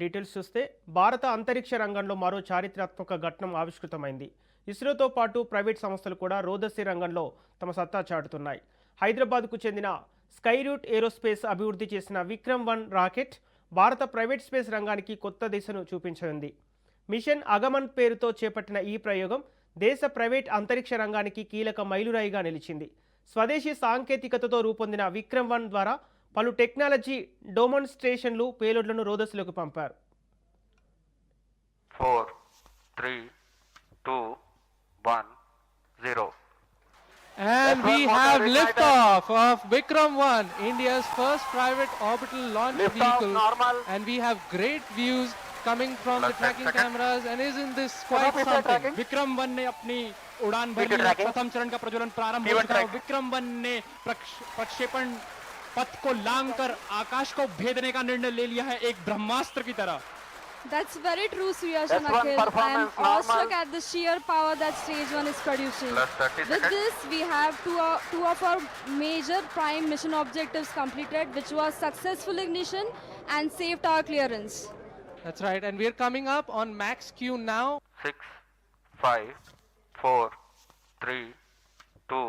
Details చూస్తే భారత అంతరిక్ష రంగంలో మరో చారిత్రాత్మక ఘట్టం ఆవిష్కృతమైంది. ఇస్రోతో పాటు ప్రైవేట్ సంస్థలు కూడా రోదసీ రంగంలో తమ సత్తా చాటుతున్నాయి. హైదరాబాద్కు చెందిన స్కైరూట్ ఏరోస్పేస్ అభివృద్ధి చేసిన విక్రమ్-1 రాకెట్ భారత ప్రైవేట్ స్పేస్ రంగానికి కొత్త దిశను చూపించింది. మిషన్ అగమన్ పేరుతో చేపట్టిన ఈ ప్రయోగం దేశ ప్రైవేట్ అంతరిక్ష రంగానికి కీలక మైలురాయిగా నిలిచింది. స్వదేశీ సాంకేతికతతో రూపొందిన విక్రమ్-1 ద్వారా పలు టెక్నాలజీ డెమోన్స్ట్రేషన్లు పేలోడ్లను రోదస్లోకి పంపారు. 4, 3, 2, 1, 0. And we have liftoff of Vikram-1, India's first private orbital launch vehicle. And we have great views coming from the tracking cameras and isn't this quite something? Vikram-1 ने अपनी उड़ान भरी, प्रथम चरण का प्रज्वलन प्रारंभ हो चुका है. Vikram-1 ने प्रक्षेपण पथ को लांघकर आकाश को भेदने का निर्णय ले लिया है, एक ब्रह्मास्त्र की तरह. That's very true, Suyash and Akhil. I am awestruck at the sheer power that stage 1 is producing. With this, we have two of our major prime mission objectives completed, which was successful ignition and safe tower clearance. That's right, and we're coming up on max Q now. 6, 5, 4, 3, 2.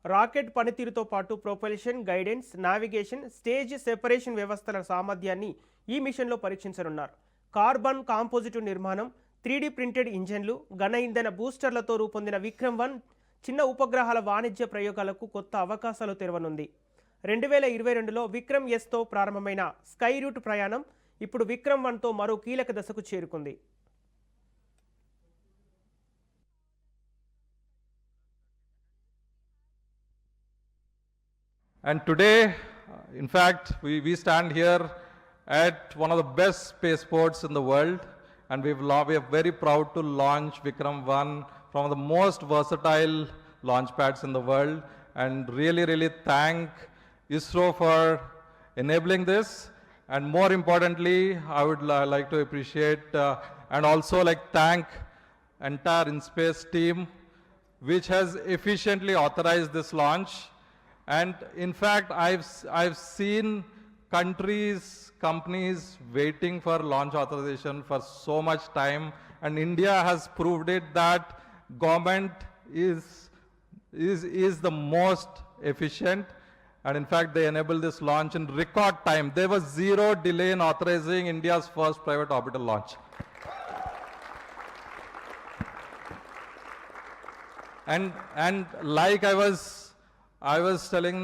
Rocket పనితీరుతో పాటు propulsion, guidance, navigation, stage separation వ్యవస్థల సామర్థ్యాన్ని ఈ మిషన్లో పరీక్షించనున్నారు. Carbon composite నిర్మాణం, 3D printed ఇంజన్లు, ఘన ఇంధన బూస్టర్లతో రూపొందిన విక్రమ్-1 చిన్న ఉపగ్రహాల వాణిజ్య ప్రయోగాలకు కొత్త అవకాశాలు తెరవనుంది. 2022లో విక్రమ్-Sతో ప్రారంభమైన స్కైరూట్ ప్రయాణం ఇప్పుడు విక్రమ్-1తో మరో కీలక దశకు చేరుకుంది. And today, in fact, we stand here at one of the best spaceports in the world, and we are very proud to launch Vikram-1 from the most versatile launch pads in the world, and really thank ISRO for enabling this. And more importantly, I would like to appreciate and also thank entire InSpace team, which has efficiently authorized this launch. And in fact, I've seen companies waiting for launch authorization for so much time, and India has proved it that government is the most efficient. And in fact, they enabled this launch in record time. There was zero delay in authorizing India's first private orbital launch. And like I was telling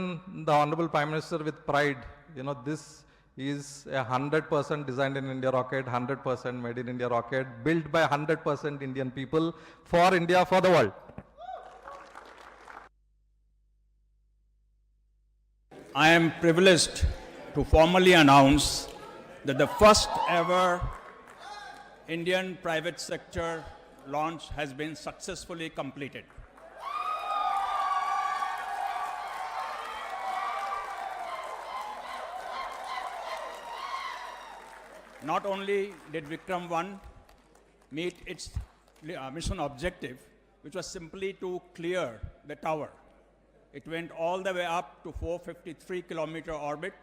the Honorable Prime Minister with pride, this is a 100% designed in India rocket, 100% made in India rocket, built by 100% Indian people, for India, for the world. I am privileged to formally announce that the first ever Indian private sector launch has been successfully completed. Not only did Vikram-1 meet its mission objective, which was simply to clear the tower. It went all the way up to 453-kilometer orbit,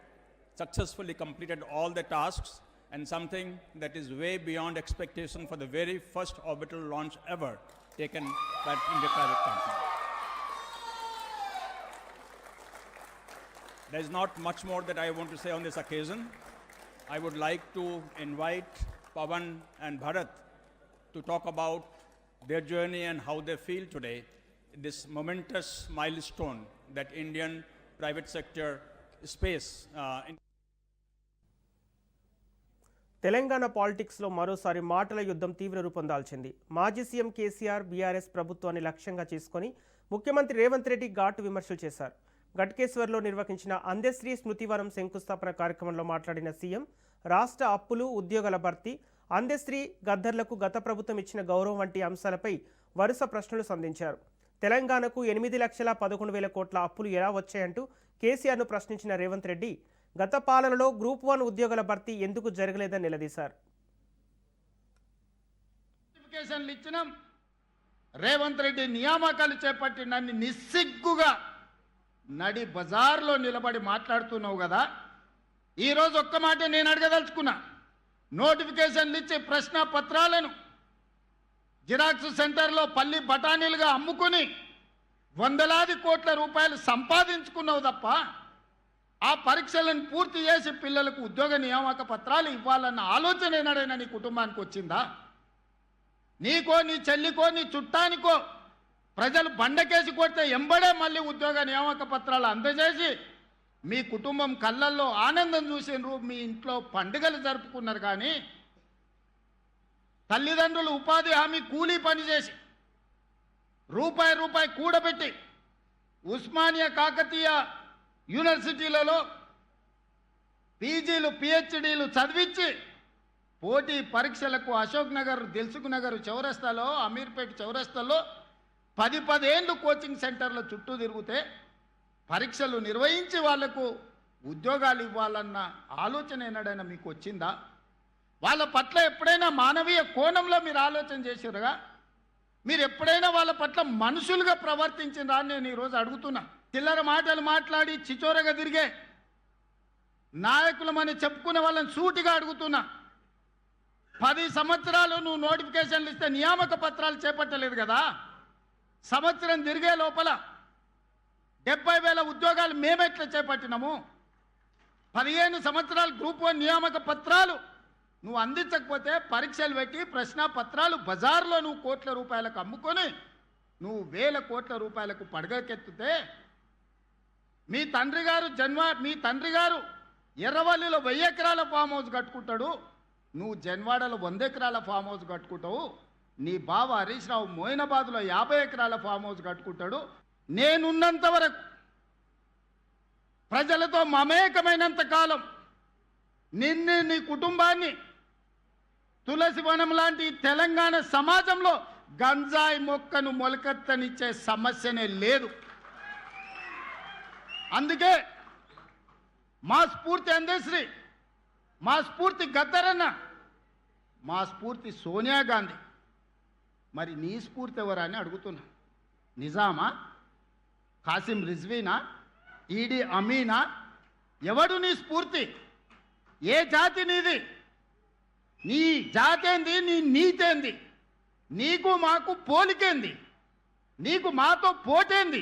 successfully completed all the tasks, and something that is way beyond expectation for the very first orbital launch ever taken by India private company. There is not much more that I want to say on this occasion. I would like to invite Pawan and Bharat to talk about their journey and how they feel today, this momentous milestone that Indian private sector space. Telangana పాలిటిక్స్లో మరోసారి మాటల యుద్ధం తీవ్ర రూపం దాల్చింది. మాజీ CM KCR BRS ప్రభుత్వాన్ని లక్ష్యంగా చేసుకుని ముఖ్యమంత్రి రేవంత్ రెడ్డి ఘాటు విమర్శలు చేశారు. ఘట్కేశ్వర్లో నిర్వహించిన అందశ్రీ స్మృతివనం శంకుస్థాపన కార్యక్రమంలో మాట్లాడిన సీఎం రాష్ట్ర అప్పులు, ఉద్యోగాల భర్తీ, అందశ్రీ గద్దర్లకు గత ప్రభుత్వం ఇచ్చిన గౌరవం వంటి అంశాలపై వరుస ప్రశ్నలు సంధించారు. తెలంగాణకు 8,11,000 కోట్ల అప్పులు ఎలా వచ్చాయంటూ కేసీఆర్ను ప్రశ్నించిన రేవంత్ రెడ్డి గత పాలనలో గ్రూప్ 1 ఉద్యోగాల భర్తీ ఎందుకు జరగలేదని నిలదీశారు. రేవంత్ రెడ్డి నియామకాలు చేపట్టి నన్ను నిస్సిగ్గుగా నడి బజార్లో నిలబడి మాట్లాడుతున్నావు కదా, ఈరోజు ఒక్క మాట నేను అడగదలుచుకున్నా. నోటిఫికేషన్లు ఇచ్చి ప్రశ్న పత్రాలను జిరాక్స్ సెంటర్లో పల్లి బఠానీలుగా అమ్ముకుని వందలాది కోట్ల రూపాయలు సంపాదించుకున్నావు తప్ప ఆ పరీక్షలను పూర్తి చేసి పిల్లలకు ఉద్యోగ నియామక పత్రాలు ఇవ్వాలన్న ఆలోచన ఏనాడైనా నీ కుటుంబానికి వచ్చిందా? నీకో, నీ చెల్లికో, నీ చుట్టానికో ప్రజలు బండకేసి కొడితే ఎంబడే మళ్ళీ ఉద్యోగ నియామక పత్రాలు అందజేసి మీ కుటుంబం కళ్ళల్లో ఆనందం చూసినారు, మీ ఇంట్లో పండుగలు జరుపుకున్నారు. కానీ తల్లిదండ్రులు ఉపాధి హామీ కూలీ పనిచేసి రూపాయి కూడబెట్టి ఉస్మానియా కాకతీయ యూనివర్సిటీలలో పీజీలు పిహెచ్డీలు చదివించి పోటీ పరీక్షలకు అశోక్ నగర్, దిల్సుఖ్ నగర్ చౌరస్తాలో, అమీర్పేట చౌరస్తాలో 10 ఏళ్ళు కోచింగ్ సెంటర్ల చుట్టూ తిరిగితే పరీక్షలు నిర్వహించి వాళ్లకు ఉద్యోగాలు ఇవ్వాలన్న ఆలోచన ఏనాడైనా మీకు వచ్చిందా? వాళ్ళ పట్ల ఎప్పుడైనా మానవీయ కోణంలో మీరు ఆలోచన చేసిరుగా? మీరు ఎప్పుడైనా వాళ్ళ పట్ల మనుషులుగా ప్రవర్తించినరా అని నేను ఈరోజు అడుగుతున్నా. చిల్లర మాటలు మాట్లాడి చిచోరగా తిరిగే నాయకులమని చెప్పుకునే వాళ్ళని సూటిగా అడుగుతున్నా. 10 సంవత్సరాలు నువ్వు నోటిఫికేషన్లు ఇస్తే నియామక పత్రాలు చేపట్టలేదు కదా? సంవత్సరం తిరిగే లోపల 70,000 ఉద్యోగాలు మేమెట్లా చేపట్టినాము? 15 సంవత్సరాలు గ్రూప్ 1 నియామక పత్రాలు నువ్వు అందించకపోతే పరీక్షలు పెట్టి ప్రశ్న పత్రాలు బజార్లో నువ్వు కోట్ల రూపాయలకు అమ్ముకొని నువ్వు వేల కోట్ల రూపాయలకు పడగకెత్తితే మీ తండ్రి గారు ఎర్రవల్లిలో 1000 ఎకరాల ఫామ్ హౌస్ కట్టుకుంటాడు, నువ్వు జన్వాడలో 100 ఎకరాల ఫామ్ హౌస్ కట్టుకుంటావు. నీ బావ హరీష్ రావు మోయినాబాద్లో 50 ఎకరాల ఫామ్ హౌస్ కట్టుకుంటాడు. నేనున్నంత వరకు ప్రజలతో మమేకమైనంత కాలం నిన్ను, నీ కుటుంబాన్ని తులసి వనం లాంటి తెలంగాణ సమాజంలో గంజాయి మొక్కను మొలకెత్తనిచ్చే సమస్యనే లేదు. అందుకే మా స్ఫూర్తి అందశ్రీ, మా స్ఫూర్తి గద్దరన్న, మా స్ఫూర్తి సోనియా గాంధీ. మరి నీ స్ఫూర్తి ఎవరా అని అడుగుతున్నా. నిజామా, కాసిం రిజ్వీనా, ఈడి అమీనా? ఎవడు నీ స్ఫూర్తి? ఏ జాతి నీది? నీ జాతేంది? నీ నీతేంది? నీకు మాకు పోలికేంది? నీకు మాతో పోటేంది?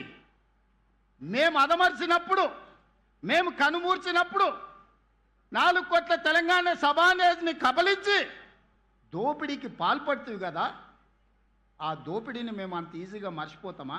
మేము అదమర్చినప్పుడు, మేము కనుమూర్చినప్పుడు 4 కోట్ల తెలంగాణ సభానేజ్ని కబలించి దోపిడీకి పాల్పడుతుంది కదా. ఆ దోపిడీని మేము అంత ఈజీగా మర్చిపోతామా?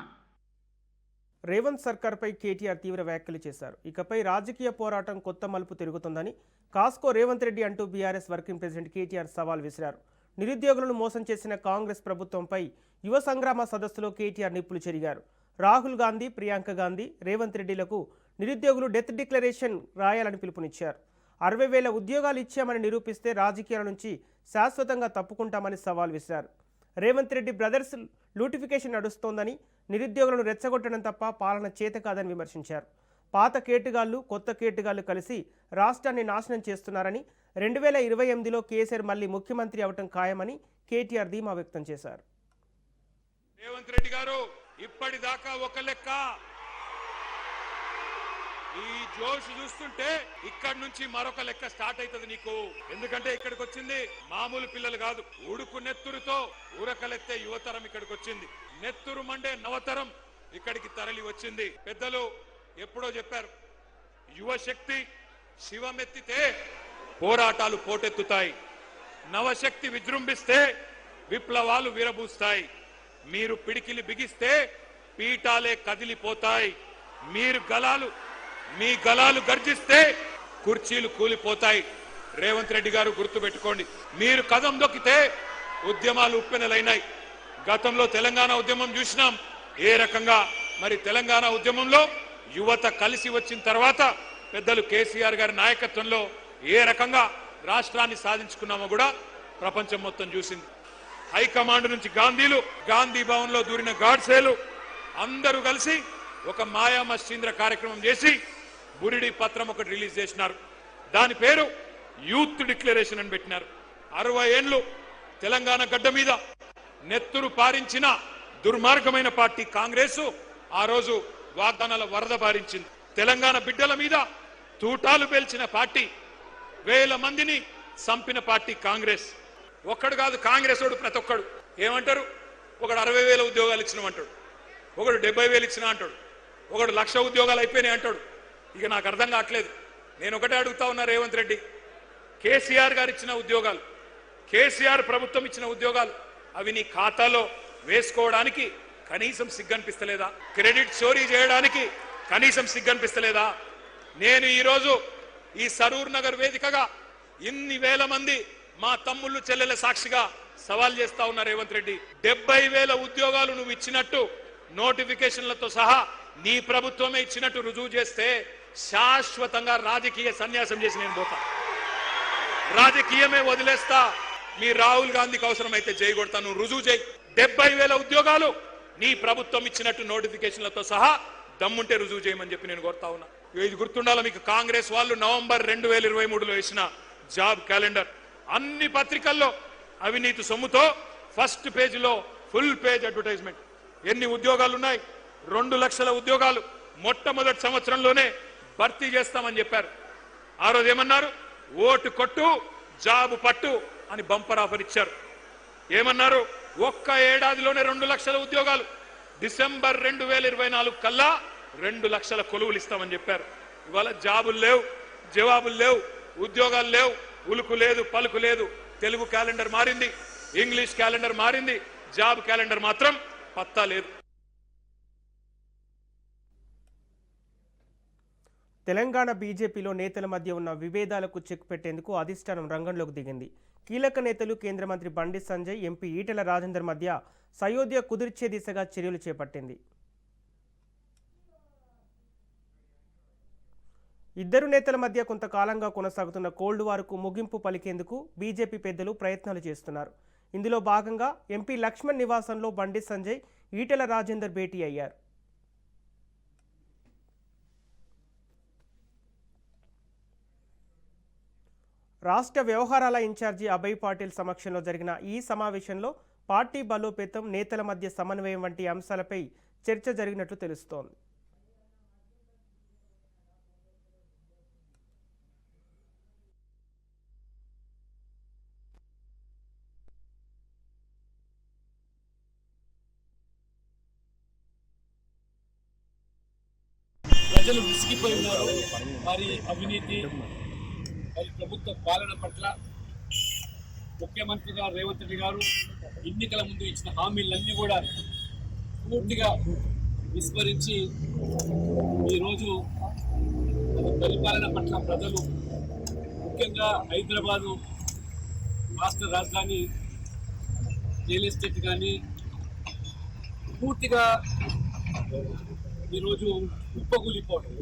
రేవంత్ సర్కార్పై కేటీఆర్ తీవ్ర వ్యాఖ్యలు చేశారు. ఇకపై రాజకీయ పోరాటం కొత్త మలుపు తిరుగుతుందని కాస్కో రేవంత్ రెడ్డి అంటూ బీఆర్ఎస్ వర్కింగ్ ప్రెసిడెంట్ కేటీఆర్ సవాల్ విసిరారు. నిరుద్యోగులను మోసం చేసిన కాంగ్రెస్ ప్రభుత్వంపై యువ సంగ్రామ సదస్సులో కేటీఆర్ నిప్పులు చెరిగారు. రాహుల్ గాంధీ, ప్రియాంక గాంధీ, రేవంత్ రెడ్డిలకు నిరుద్యోగులు డెత్ డిక్లరేషన్ రాయాలని పిలుపునిచ్చారు. 60,000 ఉద్యోగాలు ఇచ్చామని నిరూపిస్తే రాజకీయాల నుంచి శాశ్వతంగా తప్పుకుంటామని సవాల్ విసిరారు. రేవంత్ రెడ్డి బ్రదర్స్ లూటిఫికేషన్ నడుస్తోందని, నిరుద్యోగులను రెచ్చగొట్టడం తప్ప పాలన చేత కాదని విమర్శించారు. పాత కేటుగాళ్లు, కొత్త కేటుగాళ్లు కలిసి రాష్ట్రాన్ని నాశనం చేస్తున్నారని, 2028లో కేసీఆర్ మళ్లీ ముఖ్యమంత్రి అవటం ఖాయమని కేటీఆర్ ధీమా వ్యక్తం చేశారు. రేవంత్ రెడ్డి గారు ఇప్పటిదాకా ఒక లెక్క, ఈ జోష్ చూస్తుంటే ఇక్కడి నుంచి మరొక లెక్క స్టార్ట్ అవుతుంది నీకు. ఎందుకంటే ఇక్కడికి వచ్చింది మామూలు పిల్లలు కాదు, ఉడుకు నెత్తురుతో ఊరకలెత్తే యువతరం ఇక్కడికి వచ్చింది. నెత్తురు మండే నవతరం ఇక్కడికి తరలి వచ్చింది. పెద్దలు ఎప్పుడో చెప్పారు, యువశక్తి శివమెత్తితే పోరాటాలు పోటెత్తుతాయి, నవశక్తి విజృంభిస్తే విప్లవాలు విరబూస్తాయి, మీరు పిడికిలి బిగిస్తే పీఠాలే కదిలిపోతాయి, మీ గలాలు గర్జిస్తే కుర్చీలు కూలిపోతాయి. రేవంత్ రెడ్డి గారు గుర్తుపెట్టుకోండి, మీరు కదం దొక్కితే ఉద్యమాలు ఉప్పెనలైనాయి. గతంలో తెలంగాణ ఉద్యమం చూసినాం ఏ రకంగా. మరి తెలంగాణ ఉద్యమంలో యువత కలిసి వచ్చిన తర్వాత పెద్దలు కేసీఆర్ గారి నాయకత్వంలో ఏ రకంగా రాష్ట్రాన్ని సాధించుకున్నామో కూడా ప్రపంచం మొత్తం చూసింది. హైకమాండ్ నుంచి గాంధీలు, గాంధీ భవన్ లో దూరిన గాడ్సేలు అందరూ కలిసి ఒక మాయా మస్తీంద్ర కార్యక్రమం చేసి బురిడి పత్రం ఒకటి రిలీజ్ చేసినారు. దాని పేరు యూత్ డిక్లరేషన్ అని పెట్టినారు. 60 ఏళ్లు తెలంగాణ గడ్డ మీద నెత్తురు పారించిన దుర్మార్గమైన పార్టీ కాంగ్రెస్ ఆ రోజు వాగ్దానాల వరద పారించింది. తెలంగాణ బిడ్డల మీద తూటాలు పేల్చిన పార్టీ, వేల మందిని చంపిన పార్టీ కాంగ్రెస్. ఒక్కడు కాదు, కాంగ్రెస్ వాడు ప్రతి ఒక్కడు ఏమంటారు, ఒకడు 60,000 ఉద్యోగాలు ఇచ్చినామంటాడు, ఒకడు 70,000 ఇచ్చినా అంటాడు, ఒకడు 1,00,000 ఉద్యోగాలు అయిపోయినాయి అంటాడు. ఇక నాకు అర్థం కావట్లేదు. నేను ఒకటే అడుగుతా ఉన్నా, రేవంత్ రెడ్డి, కేసీఆర్ గారు ఇచ్చిన ఉద్యోగాలు, కేసీఆర్ ప్రభుత్వం ఇచ్చిన ఉద్యోగాలు, అవి నీ ఖాతాలో వేసుకోవడానికి కనీసం సిగ్గనిపిస్తలేదా? క్రెడిట్ చోరీ చేయడానికి కనీసం సిగ్గనిపిస్తలేదా? నేను ఈరోజు ఈ సరూర్ నగర్ వేదికగా ఇన్ని వేల మంది మా తమ్ముళ్ళు చెల్లెల సాక్షిగా సవాల్ చేస్తా ఉన్నా, రేవంత్ రెడ్డి, 70,000 ఉద్యోగాలు నువ్వు ఇచ్చినట్టు నోటిఫికేషన్లతో సహా నీ ప్రభుత్వమే ఇచ్చినట్టు రుజువు చేస్తే శాశ్వతంగా రాజకీయ సన్యాసం చేసి నేను పోతా, రాజకీయమే వదిలేస్తా. మీ రాహుల్ గాంధీకి అవసరమైతే జై కొడతా, నువ్వు రుజువు చేయి. 70,000 ఉద్యోగాలు నీ ప్రభుత్వం ఇచ్చినట్టు నోటిఫికేషన్లతో సహా దమ్ముంటే రుజువు చేయమని చెప్పి నేను కోరుతా ఉన్నా. ఇది గుర్తుండాలి మీకు, కాంగ్రెస్ వాళ్ళు నవంబర్ 2023లో వేసిన జాబ్ క్యాలెండర్ అన్ని పత్రికల్లో అవినీతి సొమ్ముతో ఫస్ట్ పేజీలో ఫుల్ పేజ్ అడ్వర్టైజ్మెంట్. ఎన్ని ఉద్యోగాలు ఉన్నాయి? 2 లక్షల ఉద్యోగాలు మొట్టమొదటి సంవత్సరంలోనే భర్తీ చేస్తామని చెప్పారు. ఆ రోజు ఏమన్నారు? ఓటు కొట్టు జాబు పట్టు అని బంపర్ ఆఫర్ ఇచ్చారు. ఏమన్నారు? ఒక్క ఏడాదిలోనే 2 లక్షల ఉద్యోగాలు, డిసెంబర్ 2024 కల్లా 2 లక్షల కొలువులు ఇస్తామని చెప్పారు. ఇవాళ జాబులు లేవు, జవాబులు లేవు, ఉద్యోగాలు లేవు, ఉలుకు లేదు, పలుకు లేదు. తెలుగు క్యాలెండర్ మారింది, ఇంగ్లీష్ క్యాలెండర్ మారింది, జాబ్ క్యాలెండర్ మాత్రం పత్తా లేదు. తెలంగాణ బీజేపీలో నేతల మధ్య ఉన్న విభేదాలకు చెక్ పెట్టేందుకు అధిష్టానం రంగంలోకి దిగింది. కీలక నేతలు కేంద్ర మంత్రి బండి సంజయ్, ఎంపీ ఈటెల రాజేందర్ మధ్య సయోధ్య కుదిర్చే దిశగా చర్యలు చేపట్టింది. ఇద్దరు నేతల మధ్య కొంతకాలంగా కొనసాగుతున్న కోల్డ్ వార్కు ముగింపు పలికేందుకు బీజేపీ పెద్దలు ప్రయత్నాలు చేస్తున్నారు. ఇందులో భాగంగా ఎంపీ లక్ష్మణ్ నివాసంలో బండి సంజయ్, ఈటెల రాజేందర్ భేటీ అయ్యారు. రాష్ట్ర వ్యవహారాల ఇన్ఛార్జి అభయ్ పాటిల్ సమక్షంలో జరిగిన ఈ సమావేశంలో పార్టీ బలోపేతం, నేతల మధ్య సమన్వయం వంటి అంశాలపై చర్చ జరిగినట్లు తెలుస్తోంది. ప్రజలు విసిగిపోయి ఉన్నారు. వారి అవినీతి, వారి ప్రభుత్వ పాలన పట్ల ముఖ్యమంత్రిగా రేవంత్ రెడ్డి గారు ఎన్నికల ముందు ఇచ్చిన హామీలన్నీ కూడా పూర్తిగా విస్మరించి ఈరోజు పరిపాలన పట్ల ప్రజలు, ముఖ్యంగా హైదరాబాదు రాష్ట్ర రాజధాని రియల్ ఎస్టేట్ కానీ పూర్తిగా ఈరోజు కుప్పకూలిపోవడం,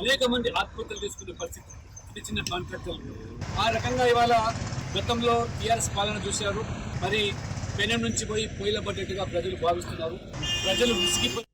అనేక మంది ఆత్మహత్యలు చేసుకునే పరిస్థితి, చిన్న చిన్న కాంట్రాక్టర్లు. ఆ రకంగా ఇవాళ గతంలో టీఆర్ఎస్ పాలన చూశారు, మరి పెనం నుంచి పోయి పొయ్యిల పడ్డట్టుగా ప్రజలు భావిస్తున్నారు. ప్రజలు విసిగిపోయి.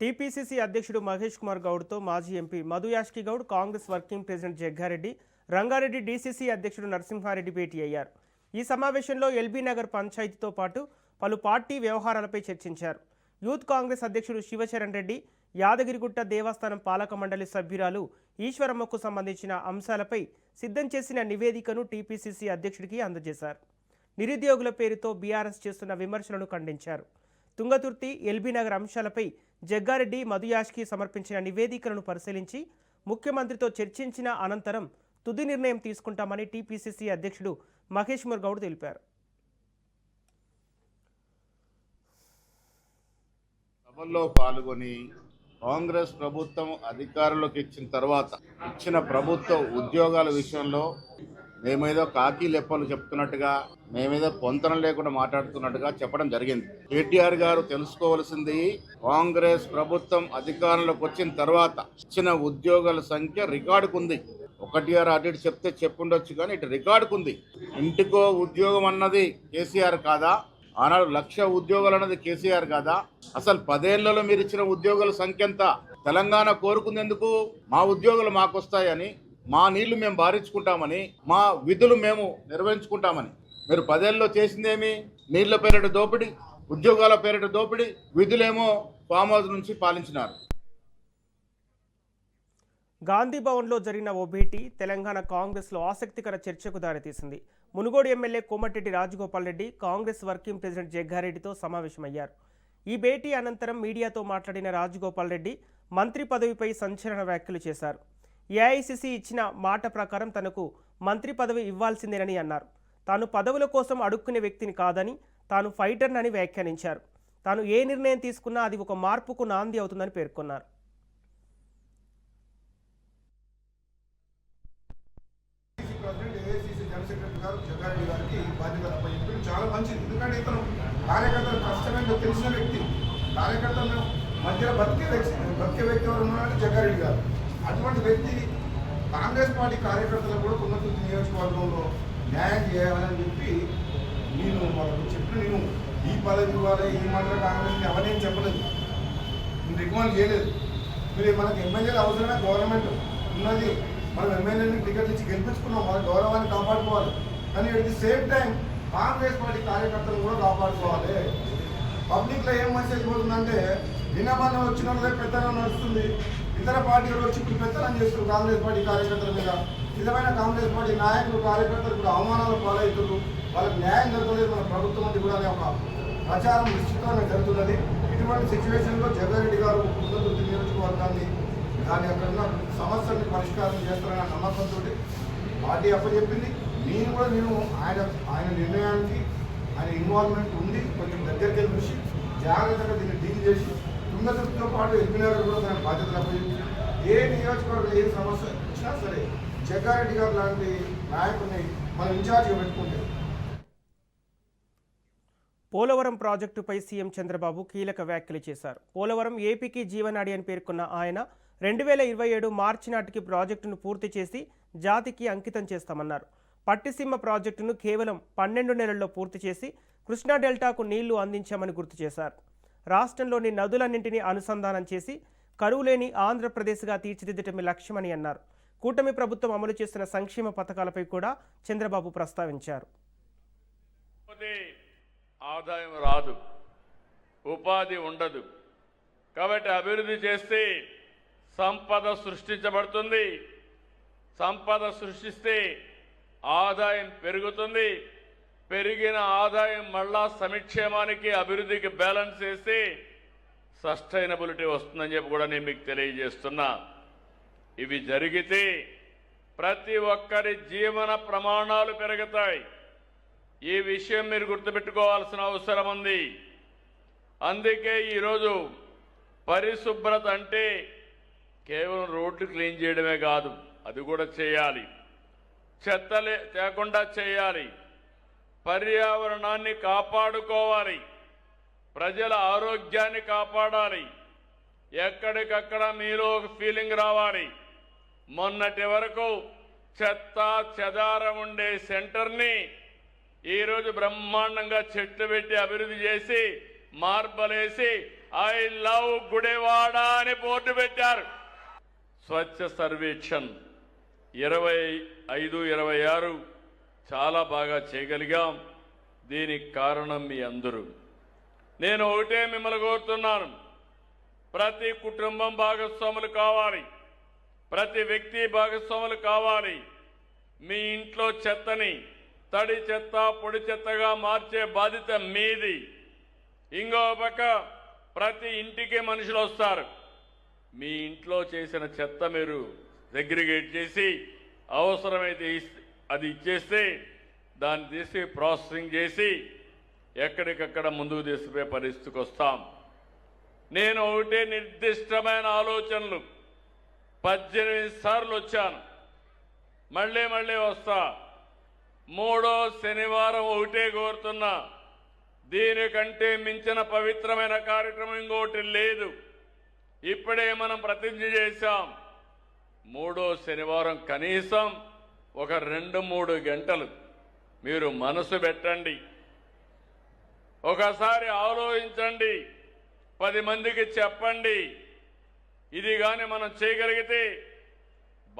టీపీసీసీ అధ్యక్షుడు మహేష్ కుమార్ గౌడ్తో మాజీ MP Madhu Yashki Goud, Congress working president Jaggareddy, Rangareddy DCC అధ్యక్షుడు నరసింహారెడ్డి భేటీ అయ్యారు. ఈ సమావేశంలో ఎల్బీ నగర్ పంచాయతీతో పాటు పలు పార్టీ వ్యవహారాలపై చర్చించారు. యూత్ కాంగ్రెస్ అధ్యక్షుడు శివచరణ్ రెడ్డి, యాదగిరిగుట్ట దేవస్థానం పాలక మండలి సభ్యురాలు ఈశ్వరమ్మకు సంబంధించిన అంశాలపై సిద్ధం చేసిన నివేదికను టీపీసీసీ అధ్యక్షుడికి అందజేశారు. నిరుద్యోగుల పేరుతో బీఆర్ఎస్ చేస్తున్న విమర్శలను ఖండించారు. తుంగతుర్తి, ఎల్బీ నగర్ అంశాలపై జగ్గారెడ్డి, మధుయాష్కి సమర్పించిన నివేదికలను పరిశీలించి ముఖ్యమంత్రితో చర్చించిన అనంతరం తుది నిర్ణయం తీసుకుంటామని టీపీసీసీ అధ్యక్షుడు మహేష్ కుమార్ గౌడ్ తెలిపారు. సభల్లో పాల్గొని కాంగ్రెస్ ప్రభుత్వం అధికారంలోకి ఇచ్చిన తర్వాత ఇచ్చిన ప్రభుత్వ ఉద్యోగాల విషయంలో మేమేదో కాకి లెప్పలు చెప్తున్నట్టుగా, మేమేదో పొంతన లేకుండా మాట్లాడుతున్నట్టుగా చెప్పడం జరిగింది. కేటీఆర్ గారు తెలుసుకోవాల్సింది, కాంగ్రెస్ ప్రభుత్వం అధికారంలోకి వచ్చిన తర్వాత ఇచ్చిన ఉద్యోగాల సంఖ్య రికార్డుకుంది. 1 అటు ఇటు చెప్తే చెప్పుండొచ్చు, కానీ ఇటు రికార్డుకుంది. ఇంటికో ఉద్యోగం అన్నది కేసీఆర్ కాదా? ఆనాడు 1,00,000 ఉద్యోగాలు అన్నది కేసీఆర్ కాదా? అసలు 10 ఏళ్లలో మీరు ఇచ్చిన ఉద్యోగుల సంఖ్య ఎంత? తెలంగాణ కోరుకుంది ఎందుకు? మా ఉద్యోగులు మాకు వస్తాయని, మా నీళ్లు మేము బారించుకుంటామని, మా విధులు మేము నిర్వహించుకుంటామని. మీరు 10 ఏళ్ళలో చేసిందేమి? నీళ్ల పేరిట దోపిడీ, ఉద్యోగాల పేరిట దోపిడీ, విధులేమో ఫామ్ హౌస్ నుంచి పాలించినారు. గాంధీ భవన్లో జరిగిన ఓ భేటీ తెలంగాణ కాంగ్రెస్లో ఆసక్తికర చర్చకు దారితీసింది. Munugode MLA Komatireddy Rajagopal Reddy Congress working president జగ్గారెడ్డితో సమావేశమయ్యారు. ఈ భేటీ అనంతరం మీడియాతో మాట్లాడిన రాజగోపాల్ రెడ్డి మంత్రి పదవిపై సంచలన వ్యాఖ్యలు చేశారు. ఏఐసిసి ఇచ్చిన మాట ప్రకారం తనకు మంత్రి పదవి ఇవ్వాల్సిందేనని అన్నారు. తాను పదవుల కోసం అడుక్కునే వ్యక్తిని కాదని, తాను ఫైటర్నని వ్యాఖ్యానించారు. తాను ఏ నిర్ణయం తీసుకున్నా అది ఒక మార్పుకు నాంది అవుతుందని పేర్కొన్నారు. జగ్గారెడ్డి గారికి బాధ్యత అప్పచెప్పి చాలా మంచిది. ఎందుకంటే ఇతను కార్యకర్తలు కష్టమేంటో తెలిసిన వ్యక్తి, కార్యకర్తలను మధ్యలో బతికే వ్యక్తి ఎవరు ఉన్నారంటే జగ్గారెడ్డి గారు. అటువంటి వ్యక్తి కాంగ్రెస్ పార్టీ కార్యకర్తలకు కూడా తుంగతుర్తి నియోజకవర్గంలో న్యాయం చేయాలని చెప్పి నేను వాళ్ళకు చెప్పిన, నేను ఈ పదవి ఇవ్వాలి, ఈ మాత్రం కాంగ్రెస్ని ఎవరేం చెప్పలేదు, నేను రికమెండ్ చేయలేదు. మీరు మనకు ఎమ్మెల్యేలు అవసరమే, గవర్నమెంట్ ఉన్నది, మనం ఎమ్మెల్యేని టికెట్లు ఇచ్చి గెలిపించుకున్నాం, వాళ్ళ గౌరవాన్ని కాపాడుకోవాలి. కానీ at the same time Congress party కార్యకర్తలను కూడా కాపాడుకోవాలి. పబ్లిక్లో ఏం మెసేజ్ పోతుందంటే వినమనం వచ్చిన వాళ్ళే పెత్తనం నడుస్తుంది, ఇతర పార్టీలు వచ్చి ఇప్పుడు పెత్తనం చేస్తారు కాంగ్రెస్ పార్టీ కార్యకర్తల మీద. నిజమైన కాంగ్రెస్ పార్టీ నాయకులు కార్యకర్తలు కూడా అవమానాలు పాలవుతున్నారు, వాళ్ళకి న్యాయం జరగలేదు మన ప్రభుత్వం అని కూడా ఒక ప్రచారం నిశ్చితంగా జరుగుతున్నది. ఇటువంటి సిచ్యువేషన్లో జగ్గారెడ్డి గారు తుంగతుర్తి నియోజకవర్గాన్ని దాని అక్కడ ఉన్న సమస్యల్ని పరిష్కారం చేస్తారన్న నమ్మకంతో పార్టీ అప్పచెప్పింది. నేను ఆయన నిర్ణయానికి ఆయన ఇన్వాల్వ్మెంట్ ఉంది, కొంచెం దగ్గరికి వెళ్ళి చూసి జాగ్రత్తగా దీన్ని డీల్ చేసి తుంగతుర్తితో పాటు ఎమ్మెల్యేలు కూడా దాని బాధ్యతలు అప్పచెప్పి ఏ నియోజకవర్గంలో ఏ సమస్య వచ్చినా సరే జగ్గారెడ్డి గారు లాంటి నాయకుడిని మనం ఇన్ఛార్జ్గా పెట్టుకుంటే. పోలవరం ప్రాజెక్టుపై సీఎం చంద్రబాబు కీలక వ్యాఖ్యలు చేశారు. పోలవరం ఏపీకి జీవనాడి అని పేర్కొన్న ఆయన 2027 మార్చి నాటికి ప్రాజెక్టును పూర్తి చేసి జాతికి అంకితం చేస్తామన్నారు. పట్టిసీమ ప్రాజెక్టును కేవలం 12 నెలల్లో పూర్తి చేసి కృష్ణా డెల్టాకు నీళ్లు అందించామని గుర్తు చేశారు. రాష్ట్రంలోని నదులన్నింటినీ అనుసంధానం చేసి కరువు లేని ఆంధ్రప్రదేశ్గా తీర్చిదిద్దటమే లక్ష్యమని అన్నారు. కూటమి ప్రభుత్వం అమలు చేస్తున్న సంక్షేమ పథకాలపై కూడా చంద్రబాబు ప్రస్తావించారు. ఆదాయం రాదు, ఉపాధి ఉండదు. కాబట్టి అభివృద్ధి చేస్తే సంపద సృష్టించబడుతుంది. సంపద సృష్టిస్తే ఆదాయం పెరుగుతుంది. పెరిగిన ఆదాయం మళ్ళా సంక్షేమానికి అభివృద్ధికి బ్యాలెన్స్ చేస్తే సస్టైనబిలిటీ వస్తుందని చెప్పి కూడా నేను మీకు తెలియజేస్తున్నా. ఇవి జరిగితే ప్రతి ఒక్కరి జీవన ప్రమాణాలు పెరుగుతాయి. ఈ విషయం మీరు గుర్తుపెట్టుకోవాల్సిన అవసరం ఉంది. అందుకే ఈరోజు పరిశుభ్రత అంటే కేవలం రోడ్లు క్లీన్ చేయడమే కాదు, అది కూడా చేయాలి. చెత్త లేకుండా చేయాలి. పర్యావరణాన్ని కాపాడుకోవాలి. ప్రజల ఆరోగ్యాన్ని కాపాడాలి. ఎక్కడికక్కడ మీలో ఒక ఫీలింగ్ రావాలి. మొన్నటి వరకు చెత్త చెదారం ఉండే సెంటర్ని ఈరోజు బ్రహ్మాండంగా చెట్లు పెట్టి అభివృద్ధి చేసి మార్బలేసి ఐ లవ్ గుడివాడ అని బోర్డు పెట్టారు. స్వచ్ఛ సర్వేక్షణ్ 25-26 చాలా బాగా చేయగలిగాం. దీనికి కారణం మీ అందరూ. నేను ఒకటే మిమ్మల్ని కోరుతున్నాను, ప్రతి కుటుంబం భాగస్వాములు కావాలి, ప్రతి వ్యక్తి భాగస్వాములు కావాలి. మీ ఇంట్లో చెత్తని తడి చెత్త పొడి చెత్తగా మార్చే బాధ్యత మీది. ఇంకో పక్క ప్రతి ఇంటికి మనుషులు వస్తారు. మీ ఇంట్లో చేసిన చెత్త మీరు సెగ్రిగేట్ చేసి అవసరమైతే అది ఇచ్చేస్తే దాన్ని తీసి ప్రాసెసింగ్ చేసి ఎక్కడికక్కడ ముందుకు తీసుకుపోయే పరిస్థితికి వస్తాం. నేను ఒకటే నిర్దిష్టమైన ఆలోచనలు 18 సార్లు వచ్చాను, మళ్ళీ వస్తా. 3వ శనివారం ఒకటే కోరుతున్నా, దీనికంటే మించిన పవిత్రమైన కార్యక్రమం ఇంకోటి లేదు. ఇప్పుడే మనం ప్రతిజ్ఞ చేశాం. 3వ శనివారం కనీసం ఒక 2-3 గంటలు మీరు మనసు పెట్టండి, ఒకసారి ఆలోచించండి, 10 మందికి చెప్పండి. ఇది కానీ మనం చేయగలిగితే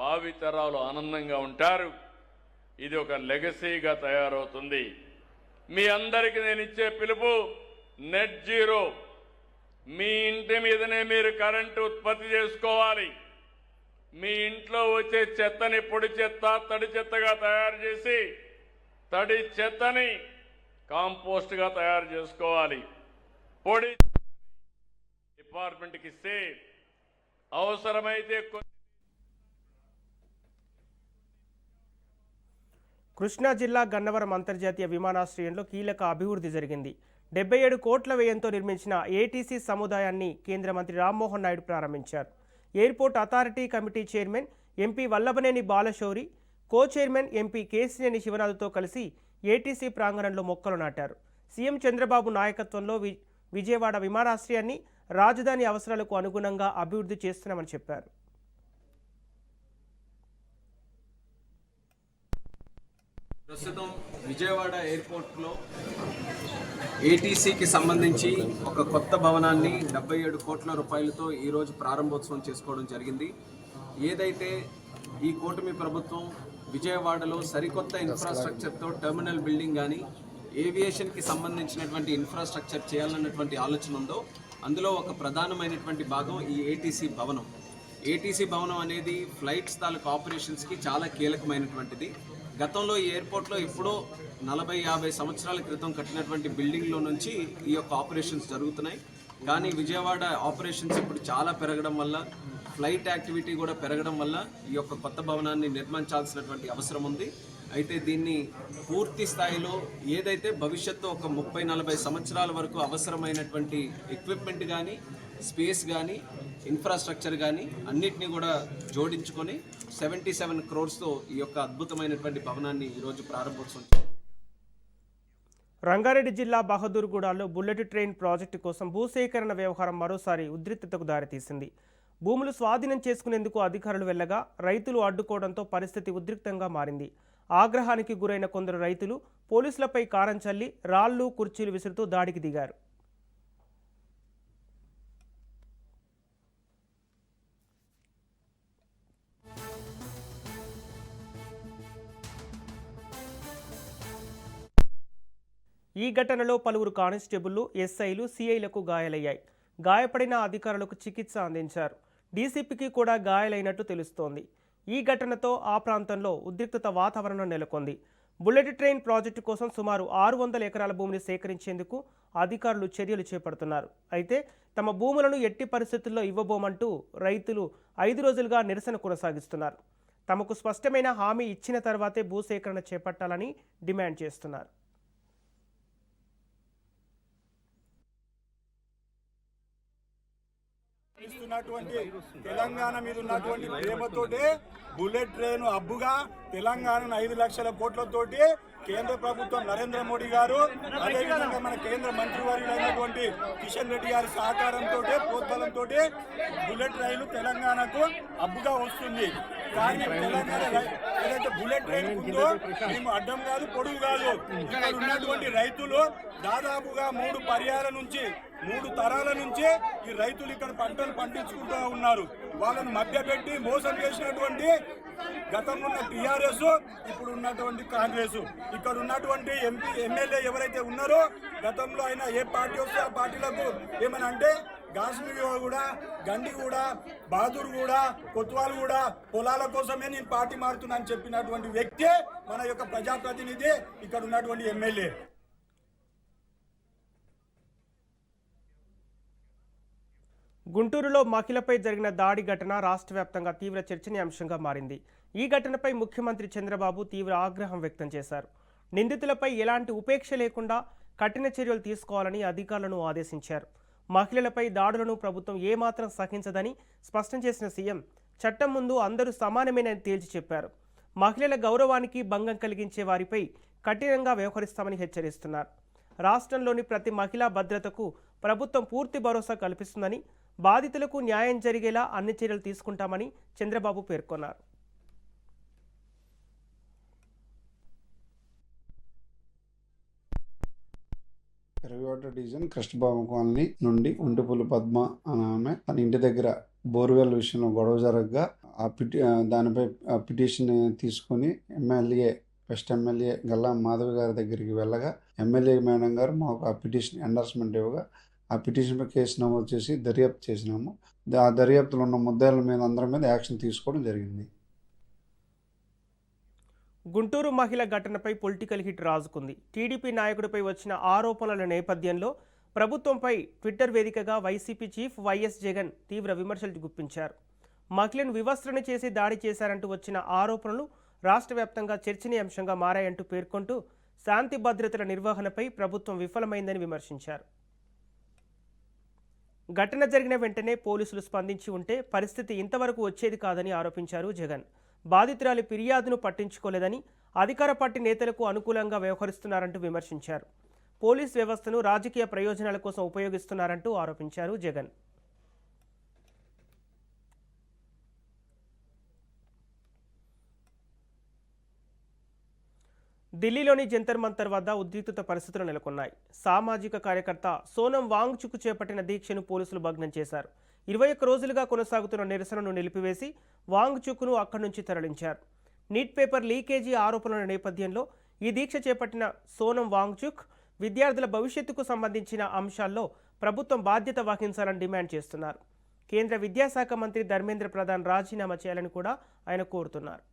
భావితరాలు ఆనందంగా ఉంటారు. ఇది ఒక లెగసీగా తయారవుతుంది. మీ అందరికీ నేను ఇచ్చే పిలుపు నెట్ జీరో. మీ ఇంటి మీదనే మీరు కరెంటు ఉత్పత్తి చేసుకోవాలి. మీ ఇంట్లో వచ్చే చెత్తని పొడి చెత్త తడి చెత్తగా తయారు చేసి తడి చెత్తని కాంపోస్ట్గా తయారు చేసుకోవాలి. పొడి డిపార్ట్మెంట్కి ఇస్తే అవసరమైతే కృష్ణా జిల్లా గన్నవరం అంతర్జాతీయ విమానాశ్రయంలో కీలక అభివృద్ధి జరిగింది. 77 కోట్ల వ్యయంతో నిర్మించిన ఏటీసీ సముదాయాన్ని కేంద్ర మంత్రి రామ్మోహన్ నాయుడు ప్రారంభించారు. Airport authority committee chairman MP Vallabhaneni Balashowry, co chairman MP Kesineni శివనాథ్తో కలిసి ఏటీసీ ప్రాంగణంలో మొక్కలు నాటారు. సీఎం చంద్రబాబు నాయకత్వంలో విజయవాడ విమానాశ్రయాన్ని రాజధాని అవసరాలకు అనుగుణంగా అభివృద్ధి చేస్తున్నామని చెప్పారు. ప్రస్తుతం విజయవాడ ఎయిర్పోర్ట్లో ఏటీసీకి సంబంధించి ఒక కొత్త భవనాన్ని 77 కోట్ల రూపాయలతో ఈరోజు ప్రారంభోత్సవం చేసుకోవడం జరిగింది. ఏదైతే ఈ కూటమి ప్రభుత్వం విజయవాడలో సరికొత్త ఇన్ఫ్రాస్ట్రక్చర్తో టెర్మినల్ బిల్డింగ్ కానీ ఏవియేషన్కి సంబంధించినటువంటి ఇన్ఫ్రాస్ట్రక్చర్ చేయాలన్నటువంటి ఆలోచన ఉందో అందులో ఒక ప్రధానమైనటువంటి భాగం ఈ ఏటీసీ భవనం. ఏటీసీ భవనం అనేది ఫ్లైట్స్ తాలూకు ఆపరేషన్స్కి చాలా కీలకమైనటువంటిది. గతంలో ఈ ఎయిర్పోర్ట్లో ఎప్పుడో 40-50 సంవత్సరాల క్రితం కట్టినటువంటి బిల్డింగ్లో నుంచి ఈ యొక్క ఆపరేషన్స్ జరుగుతున్నాయి. కానీ విజయవాడ ఆపరేషన్స్ ఇప్పుడు చాలా పెరగడం వల్ల, ఫ్లైట్ యాక్టివిటీ కూడా పెరగడం వల్ల ఈ యొక్క కొత్త భవనాన్ని నిర్మించాల్సినటువంటి అవసరం ఉంది. అయితే దీన్ని పూర్తి స్థాయిలో ఏదైతే భవిష్యత్తు ఒక 30-40 సంవత్సరాల వరకు అవసరమైనటువంటి ఎక్విప్మెంట్ కానీ, స్పేస్ కానీ, ఇన్ఫ్రాస్ట్రక్చర్ కానీ అన్నిటినీ కూడా జోడించుకొని 77 crores-తో ఈ యొక్క అద్భుతమైనటువంటి భవనాన్ని ఈరోజు ప్రారంభోత్సవం. రంగారెడ్డి జిల్లా బహదూర్గూడలో బుల్లెట్ ట్రైన్ ప్రాజెక్టు కోసం భూసేకరణ వ్యవహారం మరోసారి ఉద్రిక్తతకు దారితీసింది. భూములు స్వాధీనం చేసుకునేందుకు అధికారులు వెళ్ళగా రైతులు అడ్డుకోవడంతో పరిస్థితి ఉద్రిక్తంగా మారింది. ఆగ్రహానికి గురైన కొందరు రైతులు పోలీసులపై కారం చల్లి రాళ్లు, కుర్చీలు విసురుతూ దాడికి దిగారు. ఈ ఘటనలో పలువురు కానిస్టేబుళ్లు, ఎస్ఐలు, సిఐలకు గాయాలయ్యాయి. గాయపడిన అధికారులకు చికిత్స అందించారు. డీసీపీకి కూడా గాయాలైనట్టు తెలుస్తోంది. ఈ ఘటనతో ఆ ప్రాంతంలో ఉద్రిక్తత వాతావరణం నెలకొంది. బుల్లెట్ ట్రైన్ ప్రాజెక్టు కోసం సుమారు 600 ఎకరాల భూమిని సేకరించేందుకు అధికారులు చర్యలు చేపడుతున్నారు. అయితే తమ భూములను ఎట్టి పరిస్థితుల్లో ఇవ్వబోమంటూ రైతులు 5 రోజులుగా నిరసన కొనసాగిస్తున్నారు. తమకు స్పష్టమైన హామీ ఇచ్చిన తర్వాతే భూసేకరణ చేపట్టాలని డిమాండ్ చేస్తున్నారు. తెలంగాణ మీద ఉన్నటువంటి ప్రేమతోటి బుల్లెట్ ట్రైన్ అబ్బుగా తెలంగాణను 5 లక్షల కోట్లతోటి కేంద్ర ప్రభుత్వం నరేంద్ర మోడీ గారు, అదేవిధంగా మన కేంద్ర మంత్రివర్యులైనటువంటి కిషన్ రెడ్డి గారి సహకారంతో, ప్రోత్సాహంతో బుల్లెట్ రైలు తెలంగాణకు అబ్బుగా వస్తుంది. కానీ తెలంగాణ ఏదైతే బుల్లెట్ ట్రైన్ ఉందో మేము అడ్డం కాదు, పొడుగు కాదు. ఇక్కడ ఉన్నటువంటి రైతులు దాదాపుగా 3 పర్యాల నుంచి 3 తరాల నుంచి ఈ రైతులు ఇక్కడ పంటలు పండించుకుంటూ ఉన్నారు. వాళ్ళను మభ్యపెట్టి మోసం చేసినటువంటి గతంలో ఉన్న టీఆర్ఎస్, ఇప్పుడు ఉన్నటువంటి కాంగ్రెస్, ఇక్కడ ఉన్నటువంటి ఎమ్మెల్యే ఎవరైతే ఉన్నారో గతంలో ఆయన ఏ పార్టీ వస్తే ఆ పార్టీలకు ఏమని అంటే గాస్మిగో కూడా, గండి కూడా, బహదూర్ కూడా, కొత్వాల్ కూడా పొలాల కోసమే నేను పార్టీ మారుతున్నా అని చెప్పినటువంటి వ్యక్తే మన యొక్క ప్రజాప్రతినిధి, ఇక్కడ ఉన్నటువంటి ఎమ్మెల్యే. గుంటూరులో మహిళపై జరిగిన దాడి ఘటన రాష్ట్ర వ్యాప్తంగా తీవ్ర చర్చనీయాంశంగా మారింది. ఈ ఘటనపై ముఖ్యమంత్రి చంద్రబాబు తీవ్ర ఆగ్రహం వ్యక్తం చేశారు. నిందితులపై ఎలాంటి ఉపేక్ష లేకుండా కఠిన చర్యలు తీసుకోవాలని అధికారులను ఆదేశించారు. మహిళలపై దాడులను ప్రభుత్వం ఏమాత్రం సహించదని స్పష్టం చేసిన సీఎం చట్టం ముందు అందరూ సమానమేనని తేల్చి చెప్పారు. మహిళల గౌరవానికి భంగం కలిగించే వారిపై కఠినంగా వ్యవహరిస్తామని హెచ్చరిస్తున్నారు. రాష్ట్రంలోని ప్రతి మహిళా భద్రతకు ప్రభుత్వం పూర్తి భరోసా కల్పిస్తుందని, బాధితులకు న్యాయం జరిగేలా అన్ని చర్యలు తీసుకుంటామని చంద్రబాబు పేర్కొన్నారు. ఎర్రగొండ డివిజన్ కృష్ణబాబు కాలనీ నుండి ఒంటిపూలు పద్మ అనే ఆమె తన ఇంటి దగ్గర బోర్వెల్ విషయంలో గొడవ జరగగా దానిపై పిటిషన్ తీసుకొని వెస్ట్ ఎమ్మెల్యే గల్లా మాధవి గారి దగ్గరికి వెళ్ళగా ఎమ్మెల్యే మేడం గారు మాకు ఆ పిటిషన్ ఎండార్స్మెంట్ ఇవ్వగా ఆ పిటిషన్పై కేసు నమోదు చేసి దర్యాప్తు చేసినాము. ఆ దర్యాప్తులో ఉన్న ముద్దాయిల మీద అందరి మీద యాక్షన్ తీసుకోవడం జరిగింది. గుంటూరు మహిళ ఘటనపై పొలిటికల్ హిట్ రాజుకుంది. టీడీపీ నాయకుడిపై వచ్చిన ఆరోపణల నేపథ్యంలో ప్రభుత్వంపై ట్విట్టర్ వేదికగా వైసీపీ చీఫ్ వైఎస్ జగన్ తీవ్ర విమర్శలు గుప్పించారు. మహిళను వివస్త్రణ చేసి దాడి చేశారంటూ వచ్చిన ఆరోపణలు రాష్ట్ర వ్యాప్తంగా చర్చనీయాంశంగా మారాయంటూ పేర్కొంటూ శాంతి భద్రతల నిర్వహణపై ప్రభుత్వం విఫలమైందని విమర్శించారు. ఘటన జరిగిన వెంటనే పోలీసులు స్పందించి ఉంటే పరిస్థితి ఇంతవరకు వచ్చేది కాదని ఆరోపించారు జగన్. బాధితురాలి ఫిర్యాదును పట్టించుకోలేదని, అధికార పార్టీ నేతలకు అనుకూలంగా వ్యవహరిస్తున్నారంటూ విమర్శించారు. పోలీస్ వ్యవస్థను రాజకీయ ప్రయోజనాల కోసం ఉపయోగిస్తున్నారంటూ ఆరోపించారు జగన్. ఢిల్లీలోని జంతర్ మంతర్ వద్ద ఉద్రిక్తత పరిస్థితులు నెలకొన్నాయి. సామాజిక కార్యకర్త సోనం వాంగ్చుక్ చేపట్టిన దీక్షను పోలీసులు భగ్నం చేశారు. 21 రోజులుగా కొనసాగుతున్న నిరసనను నిలిపివేసి వాంగ్చుక్ను అక్కడి నుంచి తరలించారు. నీట్ పేపర్ లీకేజీ ఆరోపణల నేపథ్యంలో ఈ దీక్ష చేపట్టిన సోనం వాంగ్చుక్ విద్యార్థుల భవిష్యత్తుకు సంబంధించిన అంశాల్లో ప్రభుత్వం బాధ్యత వహించాలని డిమాండ్ చేస్తున్నారు. కేంద్ర విద్యాశాఖ మంత్రి ధర్మేంద్ర ప్రధాన్ రాజీనామా చేయాలని కూడా ఆయన కోరుతున్నారు.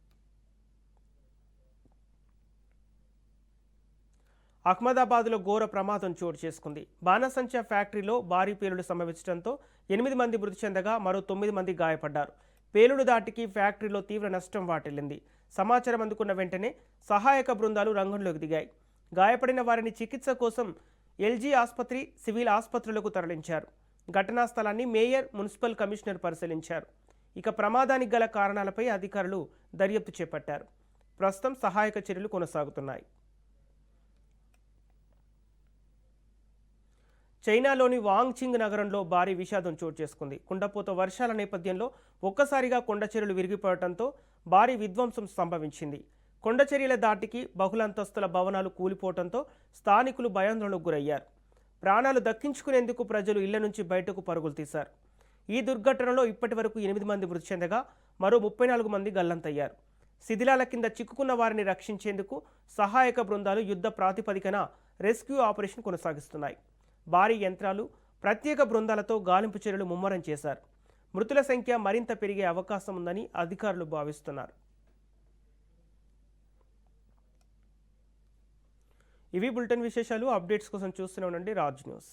అహ్మదాబాద్లో ఘోర ప్రమాదం చోటు చేసుకుంది. బాణసంచా ఫ్యాక్టరీలో భారీ పేలుడు సంభవించడంతో 8 మంది మృతి చెందగా మరో 9 మంది గాయపడ్డారు. పేలుడు దాటికి ఫ్యాక్టరీలో తీవ్ర నష్టం వాటిల్లింది. సమాచారం అందుకున్న వెంటనే సహాయక బృందాలు రంగంలోకి దిగాయి. గాయపడిన వారిని చికిత్స కోసం ఎల్జీ ఆసుపత్రి, సివిల్ ఆసుపత్రులకు తరలించారు. ఘటనా స్థలాన్ని మేయర్, మున్సిపల్ కమిషనర్ పరిశీలించారు. ఇక ప్రమాదానికి గల కారణాలపై అధికారులు దర్యాప్తు చేపట్టారు. ప్రస్తుతం సహాయక చర్యలు కొనసాగుతున్నాయి. చైనాలోని వాంగ్చింగ్ నగరంలో భారీ విషాదం చోటు చేసుకుంది. కుండపోత వర్షాల నేపథ్యంలో ఒక్కసారిగా కొండచర్యలు విరిగిపోవడంతో భారీ విధ్వంసం సంభవించింది. కొండచర్యల దాటికి బహుళంతస్తుల భవనాలు కూలిపోవడంతో స్థానికులు భయాందోళనకు గురయ్యారు. ప్రాణాలు దక్కించుకునేందుకు ప్రజలు ఇళ్ల నుంచి బయటకు పరుగులు తీశారు. ఈ దుర్ఘటనలో ఇప్పటి వరకు 8 మంది మృతి చెందగా మరో 34 మంది గల్లంతయ్యారు. శిథిలాల కింద చిక్కుకున్న వారిని రక్షించేందుకు సహాయక బృందాలు యుద్ధ ప్రాతిపదికన రెస్క్యూ ఆపరేషన్ కొనసాగిస్తున్నాయి. భారీ యంత్రాలు, ప్రత్యేక బృందాలతో గాలింపు చర్యలు ముమ్మరం చేశారు. మృతుల సంఖ్య మరింత పెరిగే అవకాశం ఉందని అధికారులు భావిస్తున్నారు. ఇవి బులెటిన్ విశేషాలు. అప్డేట్స్ కోసం చూస్తూనే ఉండండి రాజ్ న్యూస్.